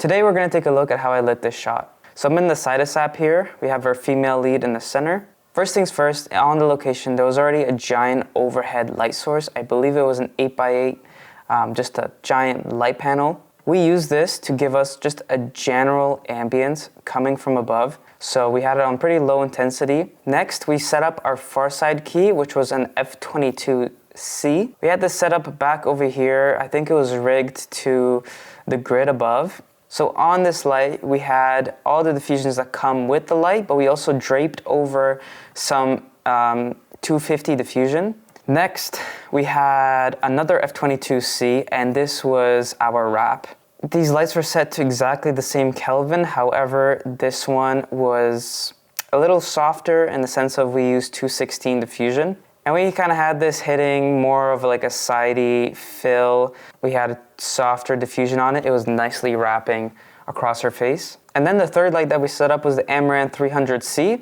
Today we're going to take a look at how I lit this shot. So I'm in the Sidus app here. We have our female lead in the center. First things first, on the location there was already a giant overhead light source. I believe it was an 8x8, just a giant light panel. We use this to give us just a general ambience coming from above. So we had it on pretty low intensity. Next, we set up our far side key, which was an F22C. We had this set up back over here. I think it was rigged to the grid above. So on this light, we had all the diffusions that come with the light, but we also draped over some 250 diffusion. Next, we had another F22C, and this was our wrap. These lights were set to exactly the same Kelvin. However, this one was a little softer in the sense of we used 216 diffusion. And we kind of had this hitting more of like a sidey fill. We had a softer diffusion on it. It was nicely wrapping across her face. And then the third light that we set up was the Amaran 300C,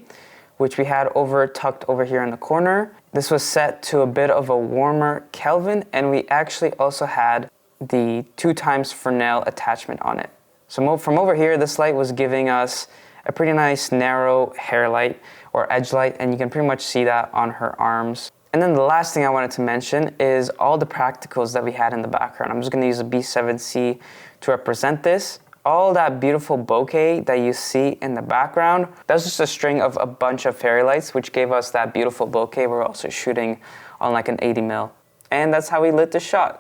which we had tucked over here in the corner. This was set to a bit of a warmer Kelvin, and we actually also had the 2x Fresnel attachment on it. So from over here, this light was giving us a pretty nice narrow hair light or edge light, and you can pretty much see that on her arms. And then the last thing I wanted to mention is all the practicals that we had in the background. I'm just going to use a B7C to represent this. All that beautiful bokeh that you see in the background, that's just a string of a bunch of fairy lights, which gave us that beautiful bokeh. We're also shooting on like an 80mm. And that's how we lit the shot.